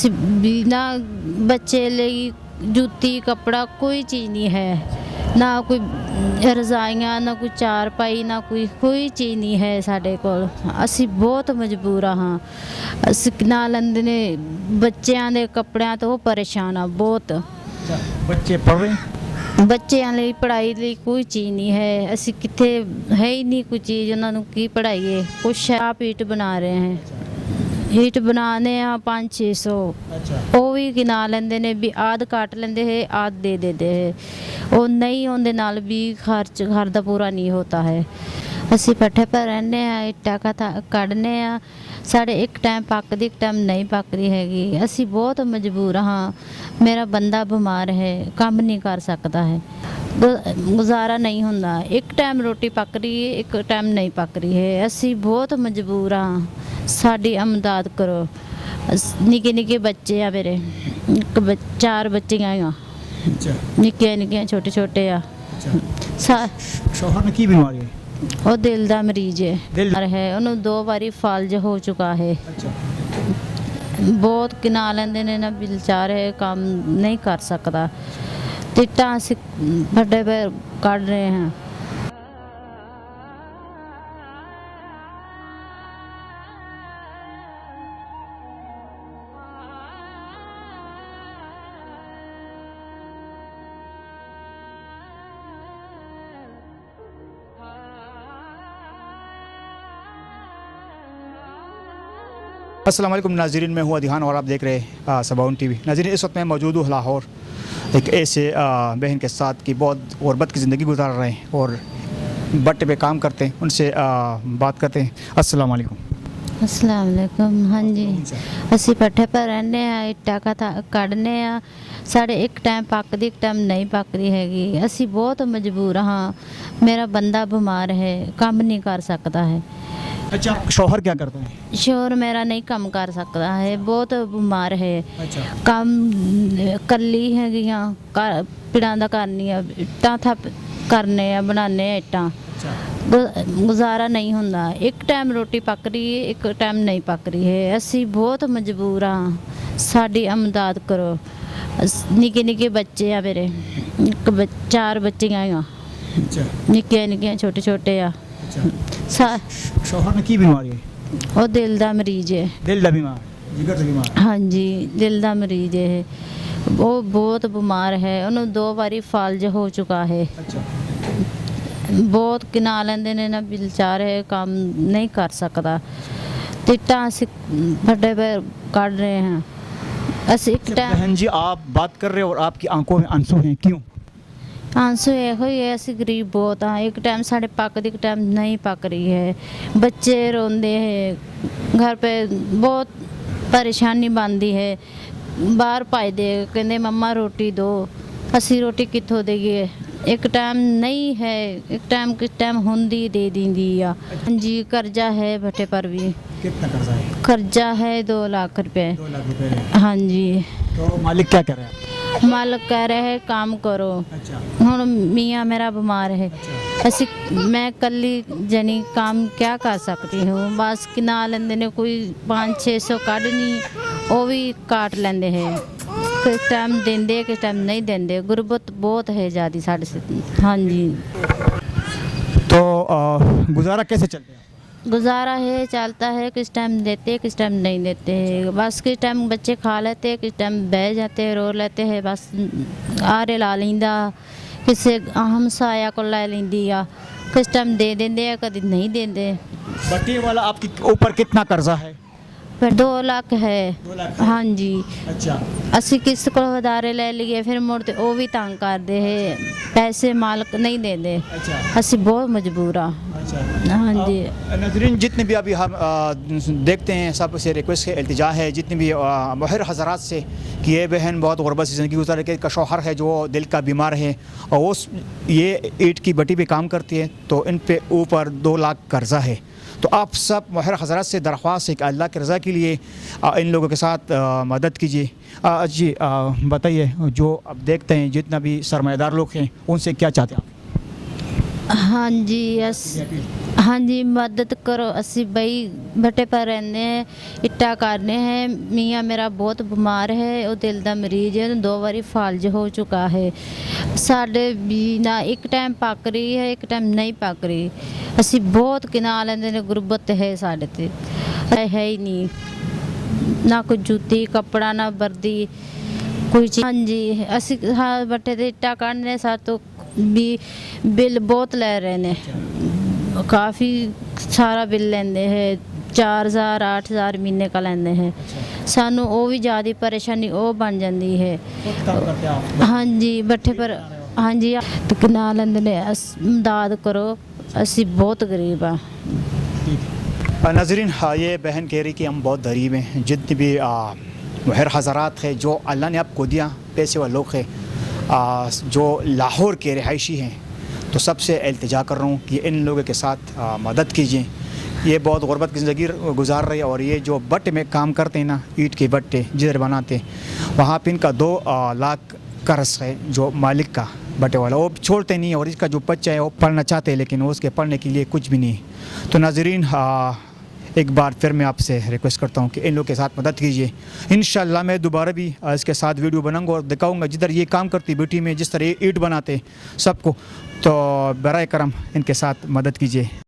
ਅਸੀਂ ਬਿਨਾ ਬੱਚੇ ਲਈ ਜੁੱਤੀ ਕੱਪੜਾ ਕੋਈ ਚੀਜ਼ ਨਹੀਂ ਹੈ, ਨਾ ਕੋਈ ਰਜ਼ਾਈਆਂ, ਨਾ ਕੋਈ ਚਾਰਪਾਈ, ਨਾ ਕੋਈ ਚੀਜ਼ ਨਹੀਂ ਹੈ ਸਾਡੇ ਕੋਲ। ਅਸੀਂ ਬਹੁਤ ਮਜਬੂਰ ਹਾਂ। ਅਸੀਂ ਨਾਲ ਲੈਂਦੇ ਨੇ ਬੱਚਿਆਂ ਦੇ ਕੱਪੜਿਆਂ ਤੋਂ ਪਰੇਸ਼ਾਨ ਆ ਬਹੁਤ। ਬੱਚੇ ਪੜ੍ਹ ਰਹੇ? ਬੱਚਿਆਂ ਲਈ ਪੜ੍ਹਾਈ ਲਈ ਕੋਈ ਚੀਜ਼ ਨਹੀਂ ਹੈ। ਅਸੀਂ ਕਿੱਥੇ ਹੈ ਹੀ ਨਹੀਂ ਕੋਈ ਚੀਜ਼, ਉਹਨਾਂ ਨੂੰ ਕੀ ਪੜ੍ਹਾਈਏ। ਕੁਛ ਆਪ ਈਟ ਬਣਾ ਰਹੇ ਹਾਂ, ਈਟ ਬਣਾਉਂਦੇ ਆ 500-600। ਉਹ ਵੀ ਗਿਣਾ ਲੈਂਦੇ ਨੇ ਵੀ ਆਧ ਕੱਟ ਲੈਂਦੇ ਹੈ, ਆਧ ਦੇ ਦੇते है। ਉਹ ਨਹੀਂ ਉਹਦੇ ਨਾਲ ਵੀ ਖਰਚ ਘਰ ਦਾ ਪੂਰਾ ਨਹੀਂ ਹੋਤਾ ਹੈ। ਅਸੀਂ ਪੱਠੇ ਪਰ ਰਹਿੰਦੇ ਆ, ਇੱਟਾਂ ਕੱਢਨੇ ਆ। ਸਾਡੇ ਇੱਕ ਟਾਈਮ ਪੱਕਦੀ, ਇੱਕ ਟਾਈਮ ਨਹੀਂ ਪੱਕਦੀ ਹੈਗੀ। ਅਸੀਂ ਬਹੁਤ ਮਜਬੂਰ ਹਾਂ। ਮੇਰਾ ਬੰਦਾ ਬਿਮਾਰ ਹੈ, ਕੰਮ ਨਹੀਂ ਕਰ ਸਕਦਾ ਹੈ, ਗੁਜ਼ਾਰਾ ਨਹੀਂ ਹੁੰਦਾ। ਇੱਕ ਟਾਈਮ ਰੋਟੀ ਪੱਕ ਰਹੀ ਹੈ, ਇੱਕ ਟਾਈਮ ਨਹੀਂ ਪੱਕ ਰਹੀ ਹੈ। ਅਸੀਂ ਬਹੁਤ ਮਜਬੂਰ ਹਾਂ, ਸਾਡੀ ਇਮਦਾਦ ਕਰੋ। ਨਿੱਕੇ ਨਿੱਕੇ ਬੱਚੇ ਆ ਮੇਰੇ, 4 ਬੱਚੀਆਂ ਆ, ਨਿੱਕੀਆਂ ਨਿੱਕੀਆਂ ਛੋਟੇ ਛੋਟੇ ਆ। शौहर ने की बीमारी है? ਉਹ ਦਿਲ ਦਾ ਮਰੀਜ਼ ਹੈ, ਉਹਨੂੰ 2 ਵਾਰੀ ਫਾਲਜ ਹੋ ਚੁੱਕਾ ਹੈ। ਬਹੁਤ ਕਿਨਾ ਲੈਂਦੇ ਨੇ ਨਾ, ਵਿਚਾਰੇ ਕੰਮ ਨਹੀਂ ਕਰ ਸਕਦਾ। ਟਿੱਟਾਂ ਅਸੀਂ ਵੱਡੇ ਪੈ ਕੱਢ ਰਹੇ ਹਾਂ। अस्सलाम वालेकुम नाज़रीन, मैं हूँ अदिहान और आप देख रहे हैं सबाउन टीवी। नाज़रीन, इस वक्त मैं मौजूद हूँ लाहौर, एक ऐसे बहन के साथ की बहुत गुरबत की ज़िंदगी गुजार रहे हैं और भट्टे पे काम करते हैं। उनसे बात करते हैं। अस्सलाम वालेकुम। अस्सलाम वालेकुम। हाँ जी, ਅਸੀਂ ਪੱਠੇ ਪਰ ਰਹਿੰਦੇ ਆ, ਇੱਟਾਂ ਕੱਢਨੇ ਆ। ਸਾਡੇ ਇੱਕ ਟਾਈਮ ਪੱਕਦੀ, ਇੱਕ ਟਾਈਮ ਨਹੀਂ ਪੱਕਦੀ ਹੈਗੀ। ਅਸੀਂ ਬਹੁਤ ਮਜਬੂਰ ਹਾਂ। ਮੇਰਾ ਬੰਦਾ ਬਿਮਾਰ ਹੈ, ਕੰਮ ਨਹੀਂ ਕਰ ਸਕਦਾ ਹੈ। अच्छा, शौहर क्या करते हैं? शोर मेरा नहीं कम कर सकता है, बहुत बीमार है। अच्छा। काम कली है, पिड़ा दा करनी है, इट्टां थप करने बनाने इट्टां। गुजारा नहीं होंदा। एक टाइम रोटी पक रही है, एक टाइम नहीं पक रही है। असी बहुत मजबूर हाँ, साडी इमदाद करो। निक्के निक्के बच्चे आ मेरे, 4 बच्चियां आ, निक्के निक्के छोटे छोटे आ। शौहर ने की बीमारी है? ਉਹ ਦਿਲ ਦਾ ਮਰੀਜ਼ ਹੈ। दिल का बीमार, जिगर से बीमार? ਹਾਂਜੀ, ਦਿਲ ਦਾ ਮਰੀਜ਼ ਹੈ। ਉਹ ਬਹੁਤ ਬਿਮਾਰ ਹੈ, ਉਹਨੂੰ 2 ਵਾਰੀ ਫਾਲਜ ਹੋ ਚੁੱਕਾ ਹੈ। ਬਹੁਤ ਕਿਨਾ ਲੈਂਦੇ ਨੇ ਨਾ, ਵਿਚਾਰੇ ਕੰਮ ਨਹੀਂ ਕਰ ਸਕਦਾ। ਟਿੱਟਾਂ ਅਸੀਂ ਵੱਡੇ ਪੈ ਕੱਢ ਰਹੇ ਹਾਂ। ਅਸੀਂ ਇੱਕ ਟਾਈਮ बहन जी, आप बात कर रहे हो और आपकी आंखों में आंसू हैं, क्यों? आंसू ਇਹੋ ਹੀ ਹੈ, ਅਸੀਂ ਗਰੀਬ ਬਹੁਤ ਹਾਂ। ਇੱਕ ਟਾਈਮ ਸਾਡੇ ਪੱਕਦੀ, ਇੱਕ ਟਾਈਮ ਨਹੀਂ ਪੱਕ ਰਹੀ ਹੈ। ਬੱਚੇ ਰੋਂਦੇ ਹੈ, ਘਰ पे ਬਹੁਤ ਪਰੇਸ਼ਾਨੀ ਬਣਦੀ ਹੈ। ਬਾਹਰ ਭੱਜਦੇ, ਕਹਿੰਦੇ ਮੰਮਾ ਰੋਟੀ ਦਿਓ। ਅਸੀਂ ਰੋਟੀ ਕਿੱਥੋਂ ਦੇਈਏ? ਇੱਕ ਟਾਈਮ ਨਹੀਂ ਹੈ, ਇੱਕ ਟਾਈਮ ਕਿਸ ਟਾਈਮ ਹੁੰਦੀ ਦੇ ਦਿੰਦੀ ਆ। ਹਾਂਜੀ, ਕਰਜ਼ਾ ਹੈ ਭੱਠੇ ਪਰ ਵੀ। कितना कर्जा है? कर्जा है 2 लाख रुपए। 2 लाख रुपए। हाँ जी। तो मालिक क्या कर रहे हैं? मालिक कह रहे हैं काम करो। अच्छा। ਹੁਣ ਮੀਆਂ ਮੇਰਾ ਬਿਮਾਰ ਹੈ। ਅਸੀਂ ਮੈਂ ਕੱਲੀ ਜਣੀ ਕੰਮ ਕਿਆ ਕਰ ਸਕਦੀ ਹੂੰ। ਬਸ ਕਿਨਾ ਲੈਂਦੇ ਨੇ, ਕੋਈ 500-600 ਕੱਢਣੀ, ਉਹ ਵੀ ਕਾਟ ਲੈਂਦੇ ਹੈ। ਕਿਸ ਟਾਈਮ ਦਿੰਦੇ, ਕਿਸ ਟਾਈਮ ਨਹੀਂ ਦਿੰਦੇ। ਗੁਰਬਤ ਬਹੁਤ ਹੈ ਜ਼ਿਆਦੀ ਸਾਡੇ ਸੇ। ਹਾਂਜੀ, तो गुजारा कैसे चलते हैं? गुजारा है, चलता है। किस टाइम देते, किस टाइम नहीं देते। बस किस टाइम बच्चे खा लेते, किस टाइम बह जाते, रो लेते हैं। बस आरे ला लेंदा, किसी हमसाया को लै लेंदी आ। किस टाइम दे देंदे, कभी नहीं देंदे। भट्टी वाला आपके ऊपर कितना कर्जा है? फिर 2 लाख है। 2 लाख? हाँ जी। अच्छा। ਅਸੀਂ ਕਿਸ ਕੋਲ ਉਧਾਰੇ ਲੈ ਲਈਏ, ਫਿਰ ਮੁੜ ਤੇ ਉਹ ਵੀ ਤੰਗ ਕਰਦੇ ਹੈ, ਪੈਸੇ ਮਾਲਕ ਨਹੀਂ ਦਿੰਦੇ। अच्छा। ਅਸੀਂ ਬਹੁਤ ਮਜਬੂਰ ਆ। अच्छा। हाँ जी। नाज़रीन, जितने भी अभी हम देखते हैं, सब से रिक्वेस्ट है, इल्तिजा है, जितने भी माहिर हज़रात से कि ये बहन बहुत गुरबत से ज़िंदगी गुजार रही है। का शौहर है जो दिल का बीमार है और वो ये ईंट की भट्टी पे काम करती है, तो इन पे ऊपर 2 लाख कर्जा है। तो आप सब माहिर हज़रात से दरख्वास्त है कि अल्लाह की रज़ा के लिए इन लोगों के साथ मदद कीजिए। जी बताइए, जो अब देखते हैं जितना भी सरमाएदार लोग हैं, उनसे क्या चाहते हैं आप? हाँ जी हाँ जी मदद करो। ਅਸੀਂ ਬਈ ਭੱਟੇ ਪਰ ਰਹਿੰਦੇ हैं ਇੱਟਾਂ ਕਰਨੇ हैं। ਮੀਆਂ ਮੇਰਾ ਬਹੁਤ ਬਿਮਾਰ ਹੈ, ਉਹ ਦਿਲ ਦਾ ਮਰੀਜ਼ ਹੈ, ਉਹਨੂੰ 2 ਵਾਰੀ ਫਾਲਜ ਹੋ ਚੁੱਕਾ ਹੈ। ਸਾਡੇ ਵੀ ਨਾ ਇੱਕ ਟਾਈਮ ਪੱਕ ਰਹੀ ਹੈ, ਇੱਕ ਟਾਈਮ ਨਹੀਂ ਪੱਕ ਰਹੀ। ਅਸੀਂ ਬਹੁਤ ਕਿਨਾ ਲੈਂਦੇ ਨੇ, ਗੁਰਬਤ ਹੈ ਸਾਡੇ ਤੇ ਹੈ ਹੀ ਨਹੀਂ, ਨਾ ਕੋਈ ਜੁੱਤੀ ਕੱਪੜਾ ਨਾ ਵਰਦੀ ਕੋਈ ਚੀਜ਼। ਹਾਂਜੀ ਅਸੀਂ ਹਾਂ ਭੱਟੇ ਤੇ ਇੱਟਾਂ ਕੱਢਨੇ, ਸਾਡੇ ਤੋਂ ਵੀ ਬਿੱਲ ਬਹੁਤ ਲੈ ਰਹੇ ਨੇ, काफ़ी सारा बिल लेंदे है, 4000 8000 महीने का लेंदे है। सानू वो भी ज़्यादा परेशानी वो बन जाती है। हाँ जी भट्ठे पर हाँ जी तो किना लेंदे ने, मदद करो, असी बहुत गरीब हाँ। नाज़रीन ये बहन कह रही कि हम बहुत गरीब हैं। जितने भी मुहर हज़रात है जो अल्लाह ने आपको दिया, पैसे वाले लोग हैं जो लाहौर के रिहायशी हैं, तो सबसे इल्तिजा कर रहा हूँ कि इन लोगों के साथ मदद कीजिए। ये बहुत गुर्बत की ज़िंदगी गुजार रहे हैं और ये जो भट्टे में काम करते हैं ना, ईंट के भट्टे जिधर बनाते हैं, वहाँ पे इनका 2 लाख कर्ज है जो मालिक का भट्टे वाला, वो छोड़ते नहीं। और इसका जो बच्चा है वो पढ़ना चाहते हैं लेकिन उसके पढ़ने के लिए कुछ भी नहीं। तो नाज़रीन एक बार फिर मैं आपसे रिक्वेस्ट करता हूँ कि इन लोगों के साथ मदद कीजिए। इंशाल्लाह मैं दोबारा भी इसके साथ वीडियो बनाऊंगा और दिखाऊंगा जिधर ये काम करती बेटी में, जिस तरह ये ईंट बनाते सबको। तो बराए करम इनके साथ मदद कीजिए।